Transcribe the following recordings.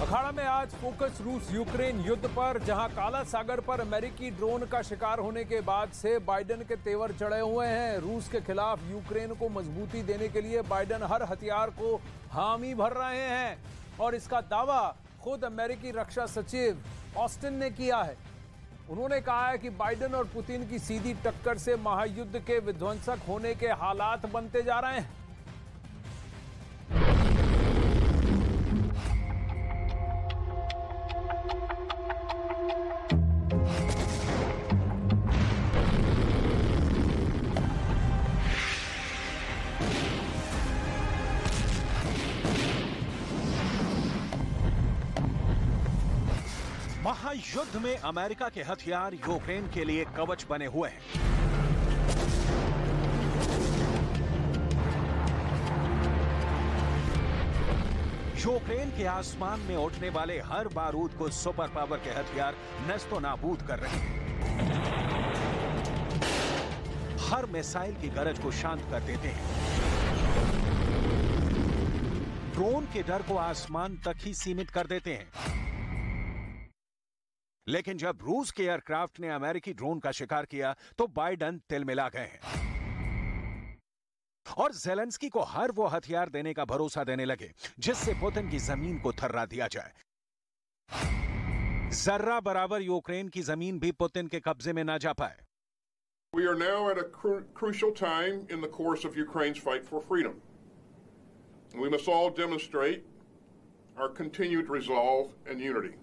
अखाड़ा में आज फोकस रूस यूक्रेन युद्ध पर, जहां काला सागर पर अमेरिकी ड्रोन का शिकार होने के बाद से बाइडेन के तेवर चढ़े हुए हैं। रूस के खिलाफ यूक्रेन को मजबूती देने के लिए बाइडेन हर हथियार को हामी भर रहे हैं और इसका दावा खुद अमेरिकी रक्षा सचिव ऑस्टिन ने किया है। उन्होंने कहा है कि बाइडेन और पुतिन की सीधी टक्कर से महायुद्ध के विध्वंसक होने के हालात बनते जा रहे हैं। महायुद्ध में अमेरिका के हथियार यूक्रेन के लिए कवच बने हुए हैं। यूक्रेन के आसमान में उठने वाले हर बारूद को सुपर पावर के हथियार नस्तो नाबूद कर रहे हैं। हर मिसाइल की गरज को शांत कर देते हैं। ड्रोन के डर को आसमान तक ही सीमित कर देते हैं। लेकिन जब रूस के एयरक्राफ्ट ने अमेरिकी ड्रोन का शिकार किया तो बाइडेन तिलमिला गए हैं और ज़ेलेंस्की को हर वो हथियार देने का भरोसा देने लगे जिससे पुतिन की जमीन को थर्रा दिया जाए। जर्रा बराबर यूक्रेन की जमीन भी पुतिन के कब्जे में ना जा पाए। We are now at a crucial time in the course of Ukraine's fight for freedom. We must all demonstrate our continued resolve and unity.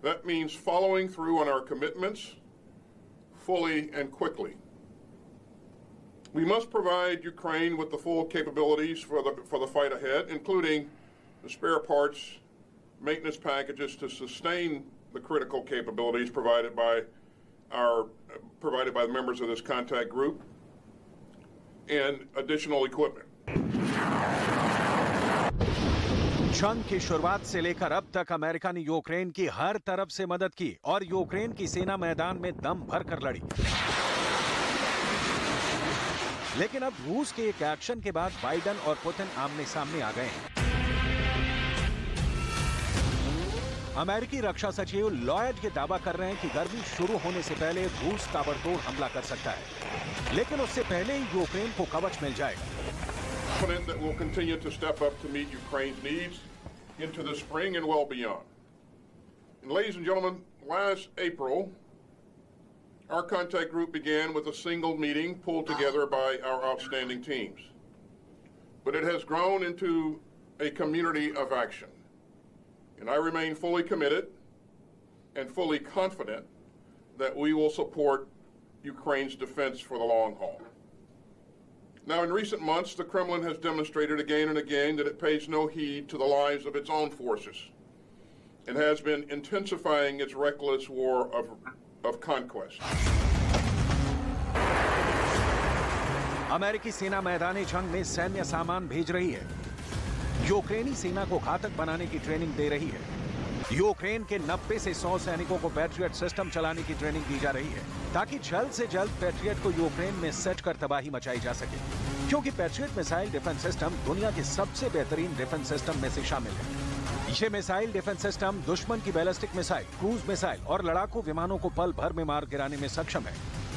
That means following through on our commitments fully and quickly. We must provide Ukraine with the full capabilities for the fight ahead, including the spare parts, maintenance packages to sustain the critical capabilities provided by the members of this contact group, and additional equipment. जंग की शुरुआत से लेकर अब तक America ने Ukraine की हर तरफ से मदद की और यूक्रेन की सेना मैदान में दम भर कर लड़ी। लेकिन अब रूस के एक एक्शन के बाद बाइडेन और पुतिन आमने सामने आ गए हैं। अमेरिकी रक्षा सचिव लॉयड ये दावा कर रहे हैं कि गर्मी शुरू होने से पहले रूस ताबड़तोड़ हमला कर सकता है, लेकिन उससे पहले ही यूक्रेन को कवच मिल जाएगा। That will continue to step up to meet Ukraine's needs into the spring and well beyond. And ladies and gentlemen, last April, our contact group began with a single meeting pulled together by our outstanding teams. But it has grown into a community of action. And I remain fully committed and fully confident that we will support Ukraine's defense for the long haul. Now, in recent months, the Kremlin has demonstrated again and again that it pays no heed to the lives of its own forces and has been intensifying its reckless war of conquest. अमेरिकी सेना मैदानी जंग में सैन्य सामान भेज रही है। यूक्रेनी सेना को घातक बनाने की ट्रेनिंग दे रही है। यूक्रेन के 90 से 100 सैनिकों को पैट्रियट सिस्टम चलाने की ट्रेनिंग दी जा रही है ताकि जल्द से जल्द पैट्रियट को यूक्रेन में सेट कर तबाही मचाई जा सके, क्योंकि पैट्रियट मिसाइल डिफेंस सिस्टम दुनिया के सबसे बेहतरीन डिफेंस सिस्टम में से शामिल है। ये मिसाइल डिफेंस सिस्टम दुश्मन की बैलिस्टिक मिसाइल, क्रूज मिसाइल और लड़ाकू विमानों को पल भर में मार गिराने में सक्षम है।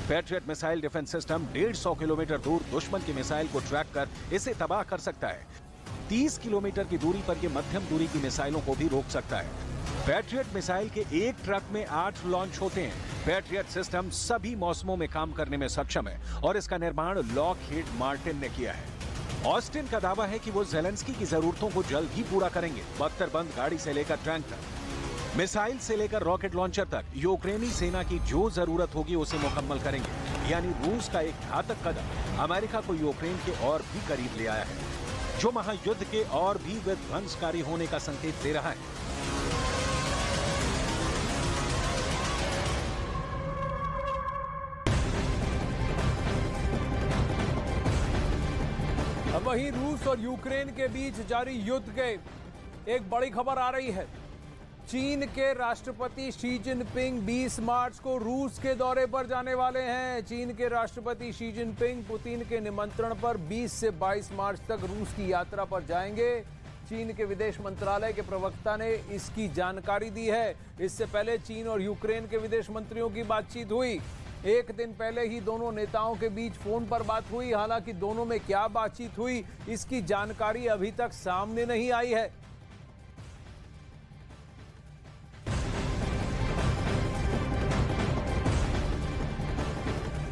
Patriot missile defence system 150 kilometre दूर दुश्मन की मिसाइल को ट्रैक कर इसे तबाह कर सकता है। 30 किलोमीटर की दूरी पर यह मध्यम दूरी की मिसाइलों को भी रोक सकता है। पैट्रियट मिसाइल के एक ट्रक में 8 लॉन्च होते हैं। पैट्रियट सिस्टम सभी मौसमों में काम करने में सक्षम है और इसका निर्माण लॉकहीड मार्टिन ने किया है। ऑस्टिन का दावा है कि वो ज़ेलेंस्की की जरूरतों को जल्द ही पूरा करेंगे। बख्तरबंद गाड़ी से लेकर टैंक तक, मिसाइल से लेकर रॉकेट लॉन्चर तक यूक्रेनी सेना की जो जरूरत होगी उसे मुकम्मल करेंगे। यानी रूस का एक घातक कदम अमेरिका को यूक्रेन के और भी करीब ले आया है, जो महायुद्ध के और भी विध्वंसकारी होने का संकेत दे रहा है। वहीं रूस और यूक्रेन के बीच जारी युद्ध के एक बड़ी खबर आ रही है। चीन के राष्ट्रपति शी जिनपिंग 20 मार्च को रूस के दौरे पर जाने वाले हैं। चीन के राष्ट्रपति शी जिनपिंग पुतिन के निमंत्रण पर 20 से 22 मार्च तक रूस की यात्रा पर जाएंगे। चीन के विदेश मंत्रालय के प्रवक्ता ने इसकी जानकारी दी है। इससे पहले चीन और यूक्रेन के विदेश मंत्रियों की बातचीत हुई। एक दिन पहले ही दोनों नेताओं के बीच फोन पर बात हुई। हालांकि दोनों में क्या बातचीत हुई, इसकी जानकारी अभी तक सामने नहीं आई है।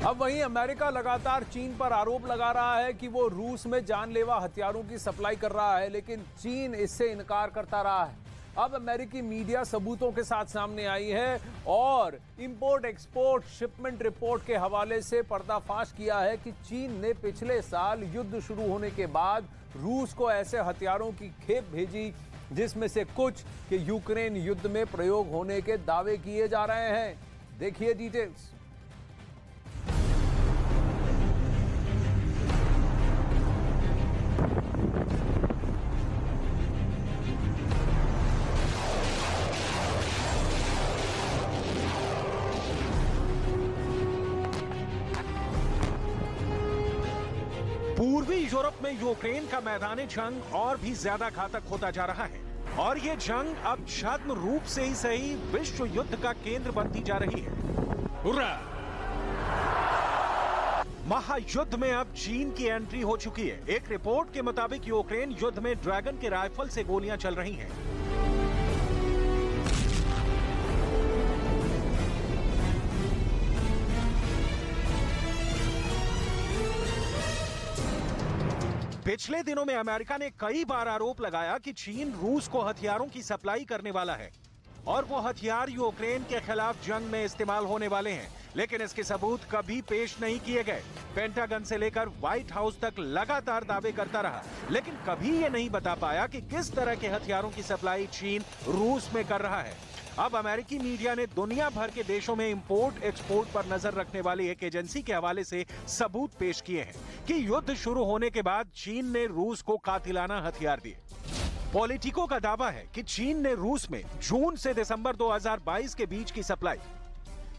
अब वहीं अमेरिका लगातार चीन पर आरोप लगा रहा है कि वो रूस में जानलेवा हथियारों की सप्लाई कर रहा है, लेकिन चीन इससे इनकार करता रहा है। अब अमेरिकी मीडिया सबूतों के साथ सामने आई है और इंपोर्ट एक्सपोर्ट शिपमेंट रिपोर्ट के हवाले से पर्दाफाश किया है कि चीन ने पिछले साल युद्ध शुरू होने के बाद रूस को ऐसे हथियारों की खेप भेजी जिसमें से कुछ के यूक्रेन युद्ध में प्रयोग होने के दावे किए जा रहे हैं। देखिए डिटेल्स। पूर्वी यूरोप में यूक्रेन का मैदानी जंग और भी ज्यादा घातक होता जा रहा है और ये जंग अब छद्म रूप से ही सही विश्व युद्ध का केंद्र बनती जा रही है। महायुद्ध में अब चीन की एंट्री हो चुकी है। एक रिपोर्ट के मुताबिक यूक्रेन युद्ध में ड्रैगन के राइफल से गोलियां चल रही हैं। पिछले दिनों में अमेरिका ने कई बार आरोप लगाया कि चीन रूस को हथियारों की सप्लाई करने वाला है और वो हथियार यूक्रेन के खिलाफ जंग में इस्तेमाल होने वाले हैं, लेकिन इसके सबूत कभी पेश नहीं किए गए। पेंटागन से लेकर व्हाइट हाउस तक लगातार दावे करता रहा, लेकिन कभी ये नहीं बता पाया कि किस तरह के हथियारों की सप्लाई चीन रूस में कर रहा है। अब अमेरिकी मीडिया ने दुनिया भर के देशों में इंपोर्ट एक्सपोर्ट पर नजर रखने वाली एक एजेंसी के हवाले से सबूत पेश किए हैं कि युद्ध शुरू होने के बाद चीन ने रूस को कातिलाना हथियार दिए। पॉलिटिको का दावा है कि चीन ने रूस में जून से दिसंबर 2022 के बीच की सप्लाई,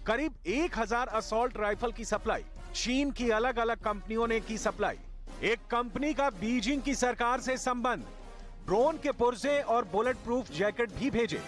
करीब 1000 असॉल्ट राइफल की सप्लाई, चीन की अलग अलग कंपनियों ने की सप्लाई, एक कंपनी का बीजिंग की सरकार से संबंध, ड्रोन के पुर्जे और बुलेट प्रूफ जैकेट भी भेजे।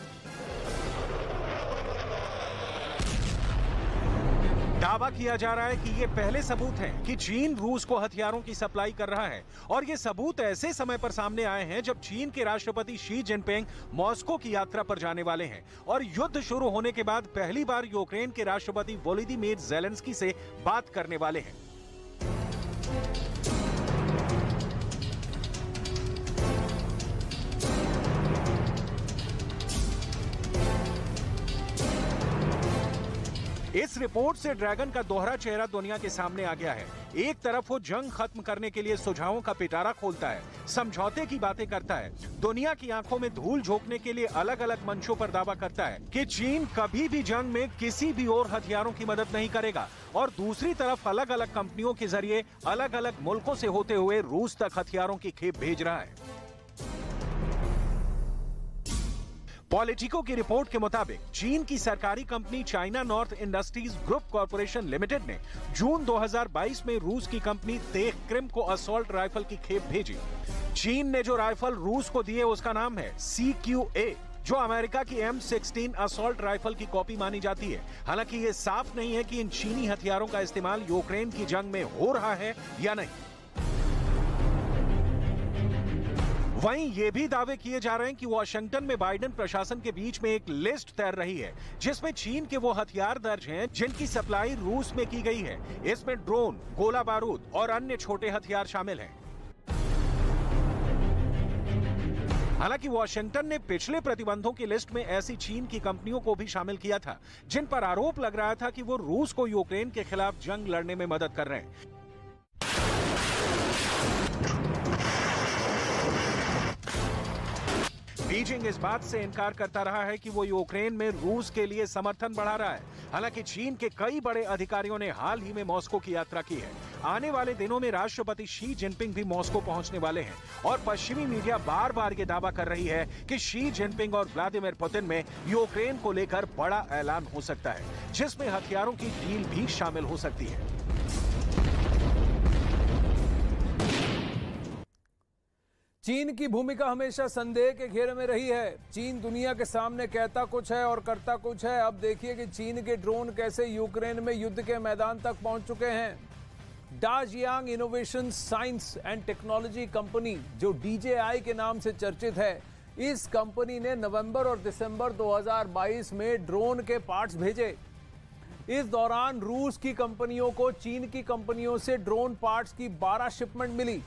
दावा किया जा रहा है कि ये पहले सबूत हैं कि चीन रूस को हथियारों की सप्लाई कर रहा है और ये सबूत ऐसे समय पर सामने आए हैं जब चीन के राष्ट्रपति शी जिनपिंग मॉस्को की यात्रा पर जाने वाले हैं और युद्ध शुरू होने के बाद पहली बार यूक्रेन के राष्ट्रपति वोलोदिमीर ज़ेलेंस्की से बात करने वाले हैं। इस रिपोर्ट से ड्रैगन का दोहरा चेहरा दुनिया के सामने आ गया है। एक तरफ वो जंग खत्म करने के लिए सुझावों का पिटारा खोलता है, समझौते की बातें करता है, दुनिया की आंखों में धूल झोंकने के लिए अलग अलग मंचों पर दावा करता है कि चीन कभी भी जंग में किसी भी और हथियारों की मदद नहीं करेगा, और दूसरी तरफ अलग अलग कंपनियों के जरिए अलग अलग मुल्कों से होते हुए रूस तक हथियारों की खेप भेज रहा है। पॉलिटिको की रिपोर्ट के मुताबिक चीन की सरकारी company China north industries group corporation limited ने जून 2022 में रूस की कंपनी तेह क्रिम को असॉल्ट राइफल की खेप भेजी। चीन ने जो राइफल रूस को दिए उसका नाम है CQA, जो अमेरिका की M16 असॉल्ट राइफल की कॉपी मानी जाती है। हालांकि ये साफ नहीं है कि इन चीनी हथियारों का इस्तेमाल यूक्रेन की जंग में हो रहा है या नहीं। वहीं ये भी दावे किए जा रहे हैं कि वाशिंगटन में बाइडेन प्रशासन के बीच में एक लिस्ट तैर रही है जिसमें चीन के वो हथियार दर्ज हैं जिनकी सप्लाई रूस में की गई है। इसमें ड्रोन, गोला बारूद और अन्य छोटे हथियार शामिल हैं। हालांकि वाशिंगटन ने पिछले प्रतिबंधों की लिस्ट में ऐसी चीन की कंपनियों को भी शामिल किया था जिन पर आरोप लग रहा था कि वो रूस को यूक्रेन के खिलाफ जंग लड़ने में मदद कर रहे हैं। बीजिंग इस बात से इनकार करता रहा है कि वो यूक्रेन में रूस के लिए समर्थन बढ़ा रहा है। हालांकि चीन के कई बड़े अधिकारियों ने हाल ही में मॉस्को की यात्रा की है। आने वाले दिनों में राष्ट्रपति शी जिनपिंग भी मॉस्को पहुंचने वाले हैं और पश्चिमी मीडिया बार बार ये दावा कर रही है कि शी जिनपिंग और व्लादिमीर पुतिन में यूक्रेन को लेकर बड़ा ऐलान हो सकता है जिसमें हथियारों की डील भी शामिल हो सकती है। चीन की भूमिका हमेशा संदेह के घेरे में रही है। चीन दुनिया के सामने कहता कुछ है और करता कुछ है। अब देखिए कि चीन के ड्रोन कैसे यूक्रेन में युद्ध के मैदान तक पहुंच चुके हैं। Dajiang innovation science and technology company, जो DJI के नाम से चर्चित है, इस कंपनी ने नवंबर और दिसंबर 2022 में ड्रोन के पार्ट्स भेजे। इस दौरान रूस की कंपनियों को चीन की कंपनियों से ड्रोन पार्ट्स की 12 शिपमेंट मिली।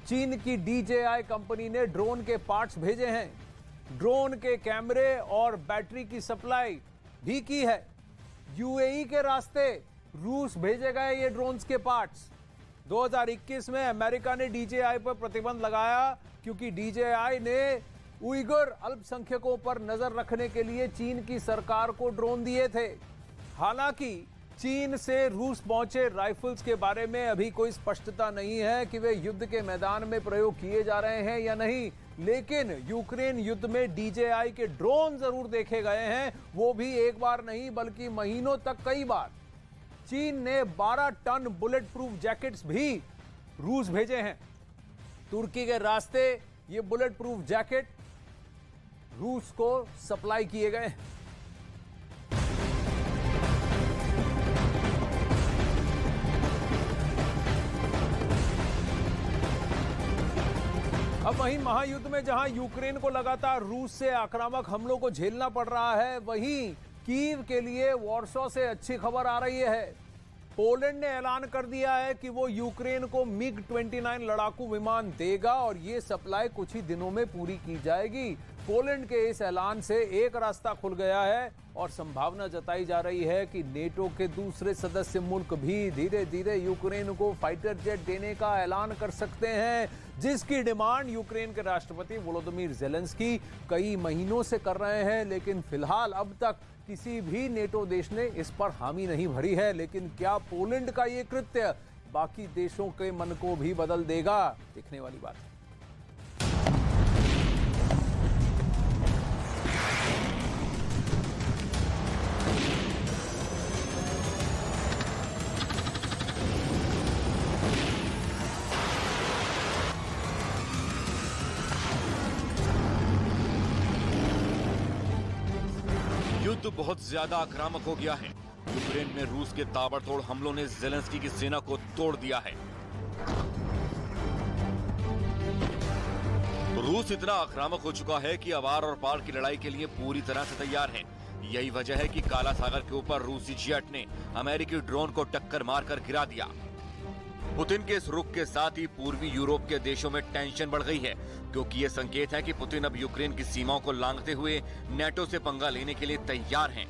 चीन की DJI कंपनी ने ड्रोन के पार्ट्स भेजे हैं। ड्रोन के कैमरे और बैटरी की सप्लाई भी की है। UAE के रास्ते रूस भेजे गए ये ड्रोन्स के पार्ट्स। 2021 में अमेरिका ने DJI पर प्रतिबंध लगाया क्योंकि DJI ने उइगर अल्पसंख्यकों पर नजर रखने के लिए चीन की सरकार को ड्रोन दिए थे। हालांकि चीन से रूस पहुंचे राइफल्स के बारे में अभी कोई स्पष्टता नहीं है कि वे युद्ध के मैदान में प्रयोग किए जा रहे हैं या नहीं, लेकिन यूक्रेन युद्ध में DJI के ड्रोन जरूर देखे गए हैं, वो भी एक बार नहीं बल्कि महीनों तक कई बार। चीन ने 12 टन बुलेट प्रूफ जैकेट्स भी रूस भेजे हैं। तुर्की के रास्ते ये बुलेट प्रूफ जैकेट रूस को सप्लाई किए गए हैं। अब वहीं महायुद्ध में जहां यूक्रेन को लगातार रूस से आक्रामक हमलों को झेलना पड़ रहा है, वहीं कीव के लिए वॉर्सो से अच्छी खबर आ रही है। पोलैंड ने ऐलान कर दिया है कि वो यूक्रेन को MiG-29 लड़ाकू विमान देगा और ये सप्लाई कुछ ही दिनों में पूरी की जाएगी। पोलैंड के इस ऐलान से एक रास्ता खुल गया है और संभावना जताई जा रही है कि नेटो के दूसरे सदस्य मुल्क भी धीरे धीरे यूक्रेन को फाइटर जेट देने का ऐलान कर सकते हैं, जिसकी डिमांड यूक्रेन के राष्ट्रपति वोलोदिमीर ज़ेलेंस्की कई महीनों से कर रहे हैं। लेकिन फिलहाल अब तक किसी भी नेटो देश ने इस पर हामी नहीं भरी है। लेकिन क्या पोलैंड का ये कृत्य बाकी देशों के मन को भी बदल देगा, देखने वाली बात है। युद्ध बहुत ज्यादा आक्रामक हो गया है। यूक्रेन में रूस के ताबड़तोड़ हमलों ने ज़ेलेंस्की की सेना को तोड़ दिया है। रूस इतना आक्रामक हो चुका है कि अब आर और पार की लड़ाई के लिए पूरी तरह से तैयार है। यही वजह है कि काला सागर के ऊपर रूसी जेट ने अमेरिकी ड्रोन को टक्कर मारकर गिरा दिया। पुतिन के इस रुख के साथ ही पूर्वी यूरोप के देशों में टेंशन बढ़ गई है, क्योंकि ये संकेत है कि पुतिन अब यूक्रेन की सीमाओं को लांघते हुए नेटो से पंगा लेने के लिए तैयार हैं।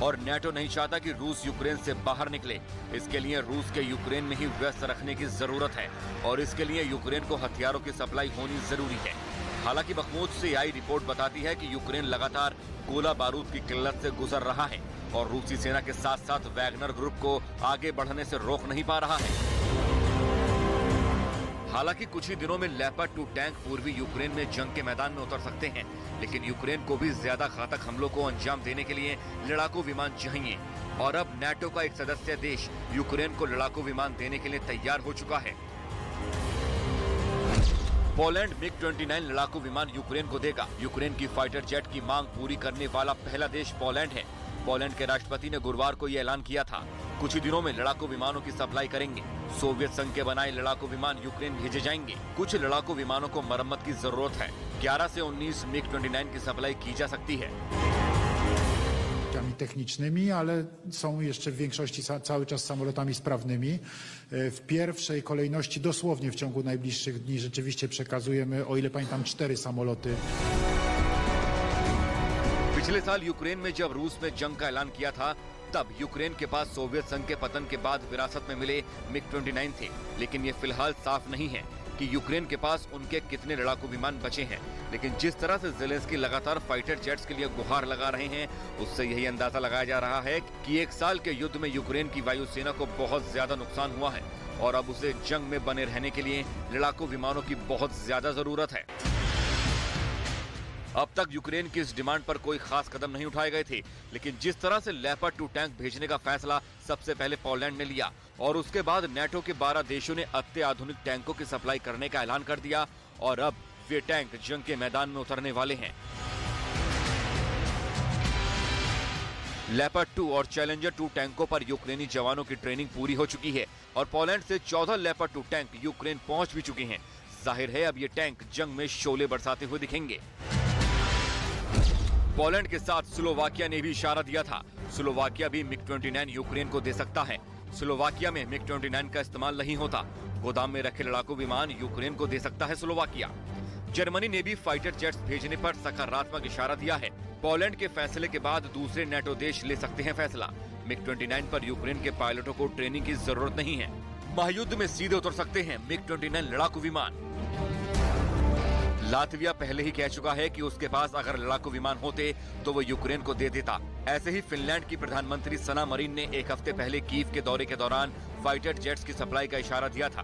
और नेटो नहीं चाहता कि रूस यूक्रेन से बाहर निकले। इसके लिए रूस के यूक्रेन में ही व्यस्त रखने की जरूरत है और इसके लिए यूक्रेन को हथियारों की सप्लाई होनी जरूरी है। हालांकि बखमूद से आई रिपोर्ट बताती है कि यूक्रेन लगातार गोला बारूद की किल्लत से गुजर रहा है और रूसी सेना के साथ साथ वैगनर ग्रुप को आगे बढ़ने से रोक नहीं पा रहा है। हालांकि कुछ ही दिनों में लेपर्ड 2 टैंक पूर्वी यूक्रेन में जंग के मैदान में उतर सकते हैं, लेकिन यूक्रेन को भी ज्यादा घातक हमलों को अंजाम देने के लिए लड़ाकू विमान चाहिए। और अब नेटो का एक सदस्य देश यूक्रेन को लड़ाकू विमान देने के लिए तैयार हो चुका है। पोलैंड MiG-29 लड़ाकू विमान यूक्रेन को देगा। यूक्रेन की फाइटर जेट की मांग पूरी करने वाला पहला देश पोलैंड है। पोलैंड के राष्ट्रपति ने गुरुवार को यह ऐलान किया था, कुछ ही दिनों में लड़ाकू विमानों की सप्लाई करेंगे। सोवियत संघ के बनाए लड़ाकू विमान यूक्रेन भेजे जाएंगे। कुछ लड़ाकू विमानों को मरम्मत की जरूरत है। 11 से 19 MiG-29 की सप्लाई की जा सकती है। technicznymi, ale są jeszcze w większości cały czas samolotami sprawnymi. W pierwszej kolejności dosłownie w ciągu najbliższych dni rzeczywiście przekazujemy, o ile pamiętam, 4 samoloty. पिछले साल यूक्रेन में जब रूस ने जंग का ऐलान किया था, तब यूक्रेन के पास सोवियत संघ के पतन के बाद विरासत में मिले MiG-29 थे। लेकिन ये फिलहाल साफ नहीं है कि यूक्रेन के पास उनके कितने लड़ाकू विमान बचे हैं। लेकिन जिस तरह से ज़ेलेंस्की लगातार फाइटर जेट्स के लिए गुहार लगा रहे हैं, उससे यही अंदाजा लगाया जा रहा है कि एक साल के युद्ध में यूक्रेन की वायुसेना को बहुत ज्यादा नुकसान हुआ है और अब उसे जंग में बने रहने के लिए लड़ाकू विमानों की बहुत ज्यादा जरूरत है। अब तक यूक्रेन की इस डिमांड पर कोई खास कदम नहीं उठाए गए थे, लेकिन जिस तरह से लेपर्ड 2 टैंक भेजने का फैसला सबसे पहले पोलैंड ने लिया और उसके बाद नेटो के 12 देशों ने अत्याधुनिक टैंकों की सप्लाई करने का ऐलान कर दिया और अब वे टैंक जंग के मैदान में उतरने वाले हैं। लेपर्ड 2 और चैलेंजर 2 टैंकों पर यूक्रेनी जवानों की ट्रेनिंग पूरी हो चुकी है और पोलैंड से 14 लेपर्ड 2 टैंक यूक्रेन पहुंच भी चुके हैं। जाहिर है अब ये टैंक जंग में शोले बरसाते हुए दिखेंगे। पोलैंड के साथ स्लोवाकिया ने भी इशारा दिया था। स्लोवाकिया भी MiG-29 यूक्रेन को दे सकता है। स्लोवाकिया में MiG-29 का इस्तेमाल नहीं होता। गोदाम में रखे लड़ाकू विमान यूक्रेन को दे सकता है स्लोवाकिया। जर्मनी ने भी फाइटर जेट्स भेजने पर सकारात्मक इशारा दिया है। पोलैंड के फैसले के बाद दूसरे नेटो देश ले सकते हैं फैसला। MiG-29 पर यूक्रेन के पायलटों को ट्रेनिंग की जरूरत नहीं है। महायुद्ध में सीधे उतर सकते हैं MiG-29 लड़ाकू विमान। लातविया पहले ही कह चुका है कि उसके पास अगर लड़ाकू विमान होते तो वो यूक्रेन को दे देता। ऐसे ही फिनलैंड की प्रधानमंत्री सना मरीन ने एक हफ्ते पहले कीव के दौरे के दौरान फाइटर जेट्स की सप्लाई का इशारा दिया था।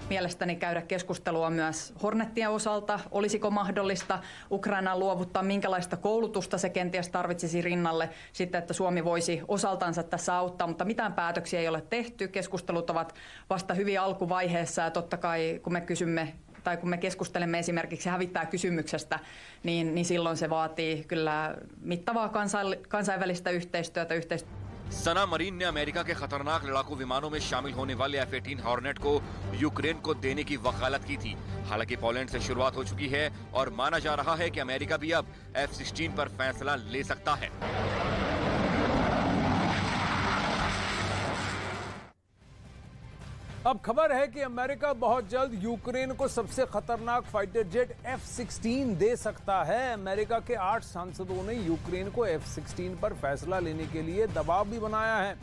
Mielestäni käydä keskustelua myös Hornettien osalta. Olisiko mahdollista Ukrainaan luovuttaa, minkälaista koulutusta se kenties tarvitsisi rinnalle, sitten että Suomi voisi osaltansa tässä auttaa, mutta mitään päätöksiä ei ole tehty. Keskustelut ovat vasta hyvin alkuvaiheessa ja totta kai kun me kysymme tai kun me keskustelemme esimerkiksi hävittäjäkysymyksestä, niin silloin se vaatii kyllä mittavaa kansainvälistä yhteistyötä. सना marine ने America के खतरनाक लड़ाकू विमानों में शामिल होने वाले F-18 hornet को यूक्रेन को देने की वकालत की थी। हालांकि पोलैंड से शुरुआत हो चुकी है और माना जा रहा है कि अमेरिका भी अब F-16 पर फैसला ले सकता है। अब खबर है कि अमेरिका बहुत जल्द यूक्रेन को सबसे खतरनाक फाइटर जेट F-16 दे सकता है। अमेरिका के 8 सांसदों ने यूक्रेन को F-16 पर फैसला लेने के लिए दबाव भी बनाया है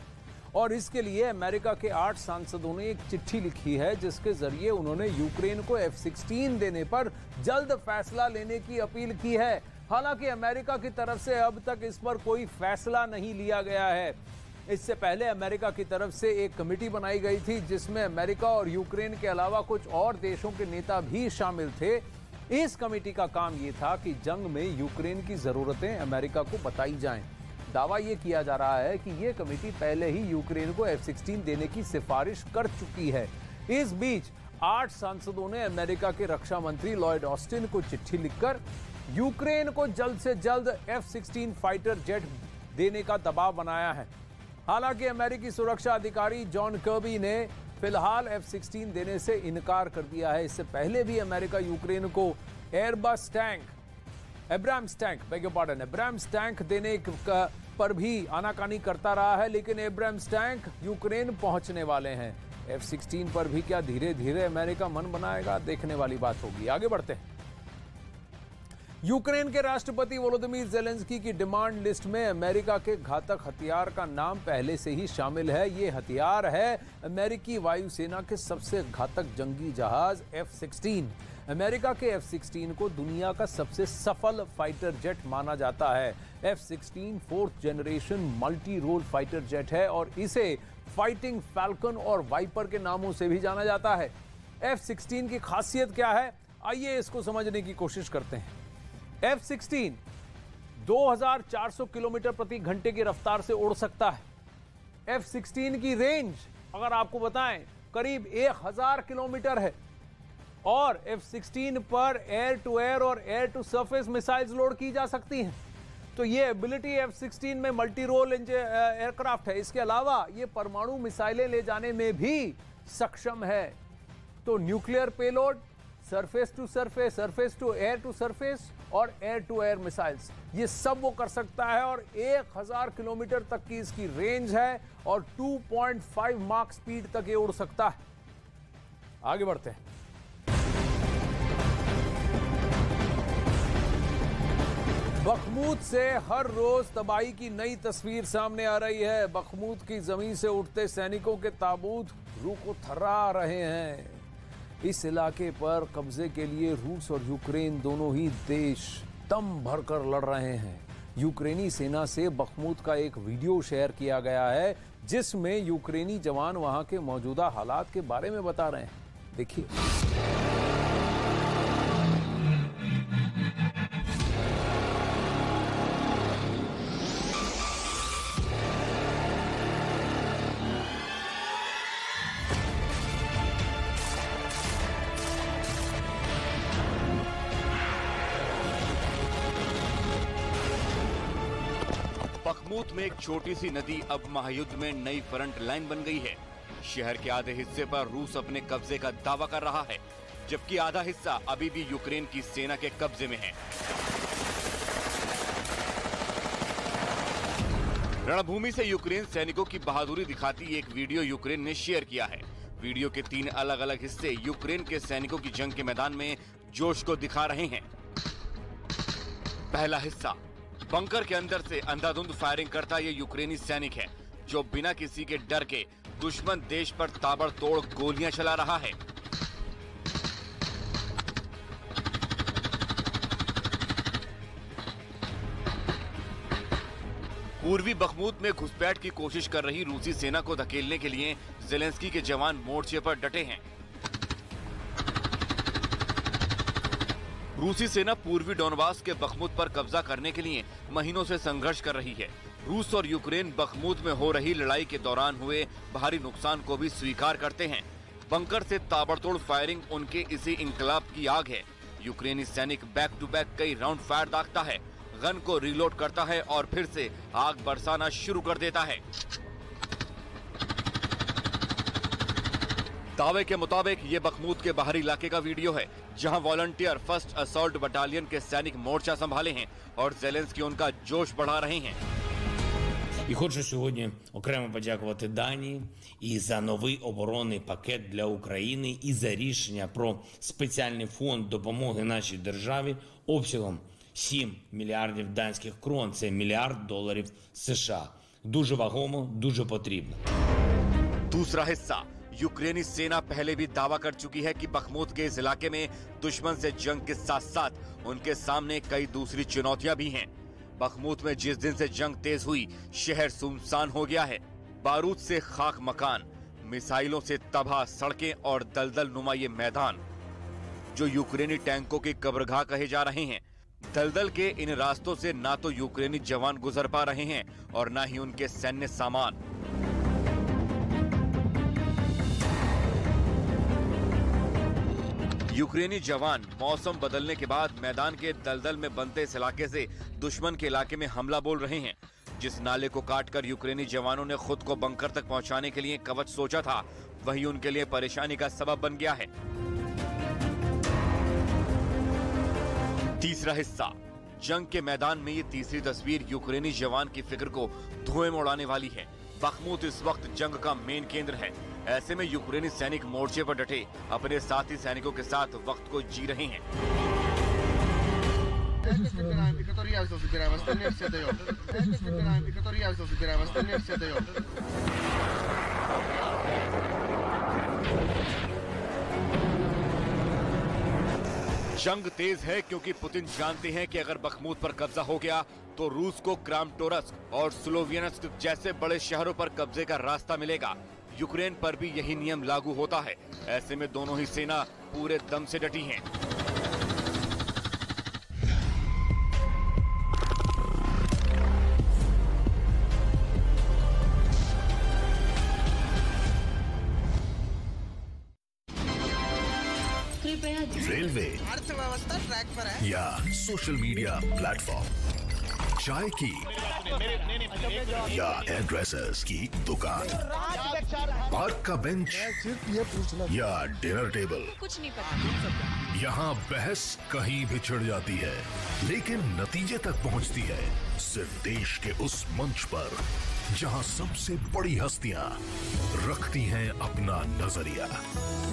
और इसके लिए अमेरिका के 8 सांसदों ने एक चिट्ठी लिखी है जिसके जरिए उन्होंने यूक्रेन को F-16 देने पर जल्द फैसला लेने की अपील की है। हालांकि अमेरिका की तरफ से अब तक इस पर कोई फैसला नहीं लिया गया है। इससे पहले अमेरिका की तरफ से एक कमेटी बनाई गई थी जिसमें अमेरिका और यूक्रेन के अलावा कुछ और देशों के नेता भी शामिल थे। इस कमेटी का काम ये था कि जंग में यूक्रेन की जरूरतें अमेरिका को बताई जाएं। दावा ये किया जा रहा है कि ये कमेटी पहले ही यूक्रेन को F-16 देने की सिफारिश कर चुकी है। इस बीच 8 सांसदों ने अमेरिका के रक्षा मंत्री लॉयड ऑस्टिन को चिट्ठी लिखकर यूक्रेन को जल्द से जल्द F-16 फाइटर जेट देने का दबाव बनाया है। हालांकि अमेरिकी सुरक्षा अधिकारी जॉन कर्बी ने फिलहाल F-16 देने से इनकार कर दिया है। इससे पहले भी अमेरिका यूक्रेन को एब्राम्स टैंक देने पर भी आनाकानी करता रहा है, लेकिन एब्राम्स टैंक यूक्रेन पहुंचने वाले हैं। F-16 पर भी क्या धीरे धीरे अमेरिका मन बनाएगा, देखने वाली बात होगी। आगे बढ़ते हैं। यूक्रेन के राष्ट्रपति वोलोदिमीर ज़ेलेंस्की की डिमांड लिस्ट में अमेरिका के घातक हथियार का नाम पहले से ही शामिल है। ये हथियार है अमेरिकी वायुसेना के सबसे घातक जंगी जहाज F-16। अमेरिका के F-16 को दुनिया का सबसे सफल फाइटर जेट माना जाता है। F-16 4th generation multi role fighter jet है और इसे फाइटिंग फैल्कन और वाइपर के नामों से भी जाना जाता है। F-16 की खासियत क्या है, आइए इसको समझने की कोशिश करते हैं। F-16 2400 किलोमीटर प्रति घंटे की रफ्तार से उड़ सकता है। F-16 की रेंज अगर आपको बताएं करीब 1000 किलोमीटर है और F-16 पर एयर टू एयर और air to surface missiles load की जा सकती हैं। तो ये एबिलिटी F-16 में मल्टी रोल एयरक्राफ्ट है। इसके अलावा ये परमाणु मिसाइलें ले जाने में भी सक्षम है। तो nuclear payload, surface to surface, surface to surface और एयर टू एयर मिसाइल्स, ये सब वो कर सकता है और 1000 किलोमीटर तक की इसकी रेंज है और 2.5 माक स्पीड तक ये उड़ सकता है। आगे बढ़ते हैं। बखमूत से हर रोज तबाही की नई तस्वीर सामने आ रही है। बखमूत की जमीन से उठते सैनिकों के ताबूत रूह को थर्रा रहे हैं। इस इलाके पर कब्जे के लिए रूस और यूक्रेन दोनों ही देश दम भरकर लड़ रहे हैं। यूक्रेनी सेना से बखमूत का एक वीडियो शेयर किया गया है जिसमें यूक्रेनी जवान वहां के मौजूदा हालात के बारे में बता रहे हैं। देखिए। बखमूत में एक छोटी सी नदी अब महायुद्ध में नई फ्रंट लाइन बन गई है। शहर के आधे हिस्से पर रूस अपने कब्जे का दावा कर रहा है, जबकि आधा हिस्सा अभी भी यूक्रेन की सेना के कब्जे में है। रणभूमि से यूक्रेन सैनिकों की बहादुरी दिखाती एक वीडियो यूक्रेन ने शेयर किया है। वीडियो के 3 अलग अलग हिस्से यूक्रेन के सैनिकों की जंग के मैदान में जोश को दिखा रहे हैं। पहला हिस्सा, बंकर के अंदर से अंधाधुंध फायरिंग करता ये यूक्रेनी सैनिक है, जो बिना किसी के डर के दुश्मन देश पर ताबड़तोड़ गोलियां चला रहा है। पूर्वी बखमूत में घुसपैठ की कोशिश कर रही रूसी सेना को धकेलने के लिए ज़ेलेंस्की के जवान मोर्चे पर डटे हैं। रूसी सेना पूर्वी डोनबास के बखमूत पर कब्जा करने के लिए महीनों से संघर्ष कर रही है। रूस और यूक्रेन बखमूत में हो रही लड़ाई के दौरान हुए भारी नुकसान को भी स्वीकार करते हैं। बंकर से ताबड़तोड़ फायरिंग उनके इसी इंकलाब की आग है। यूक्रेनी सैनिक बैक टू बैक कई राउंड फायर दागता है, गन को रीलोड करता है और फिर से आग बरसाना शुरू कर देता है। दावे के मुताबिक ये बखमूत के बाहरी इलाके का वीडियो है, जहां वॉलंटियर फर्स्ट असॉल्ट बटालियन के सैनिक मोर्चा संभाले हैं और ज़ेलेंस्की उनका जोश बढ़ा रहे हैं। І хочу сьогодні окремо подякувати Данії і за новий оборонний пакет для України, і за рішення про спеціальний фонд допомоги нашій державі обсягом 7 мільярдів данських крон. Це $1 мільярд США. Дуже вагомо, дуже потрібно. दूसरा हिस्सा, यूक्रेनी सेना पहले भी दावा कर चुकी है कि बखमूत के इस इलाके में दुश्मन से जंग के साथ साथ उनके सामने कई दूसरी चुनौतियां भी हैं। बखमूत में जिस दिन से जंग तेज हुई, शहर सुनसान हो गया है। बारूद से खाक मकान, मिसाइलों से तबाह सड़कें और दलदल नुमा ये मैदान, जो यूक्रेनी टैंकों की कब्रगाह कहे जा रहे हैं। दलदल के इन रास्तों से ना तो यूक्रेनी जवान गुजर पा रहे हैं और ना ही उनके सैन्य सामान। यूक्रेनी जवान मौसम बदलने के बाद मैदान के दलदल में बनते इस इलाके से दुश्मन के इलाके में हमला बोल रहे हैं। जिस नाले को काटकर यूक्रेनी जवानों ने खुद को बंकर तक पहुंचाने के लिए कवच सोचा था, वही उनके लिए परेशानी का सबब बन गया है। तीसरा हिस्सा, जंग के मैदान में ये तीसरी तस्वीर यूक्रेनी जवान की फिक्र को धुएं में उड़ाने वाली है। बखमूत इस वक्त जंग का मेन केंद्र है। ऐसे में यूक्रेनी सैनिक मोर्चे पर डटे अपने साथी सैनिकों के साथ वक्त को जी रहे हैं। जंग तेज है क्योंकि पुतिन जानते हैं कि अगर बखमूत पर कब्जा हो गया तो रूस को क्रामटोरस्क और स्लोवियनस्क जैसे बड़े शहरों पर कब्जे का रास्ता मिलेगा। यूक्रेन पर भी यही नियम लागू होता है। ऐसे में दोनों ही सेना पूरे दम से डटी हैं। रेलवे, अर्थव्यवस्था ट्रैक पर है, या सोशल मीडिया प्लेटफॉर्म, चाय की या एड्रेसेस की दुकान, पार्क का बेंच या डिनर टेबल, कुछ नहीं पता। यहाँ बहस कहीं भी छिड़ जाती है लेकिन नतीजे तक पहुँचती है सिर्फ देश के उस मंच पर जहाँ सबसे बड़ी हस्तियाँ रखती हैं अपना नजरिया।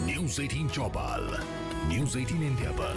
न्यूज़ 18 चौपाल, न्यूज़ 18 इंडिया पर।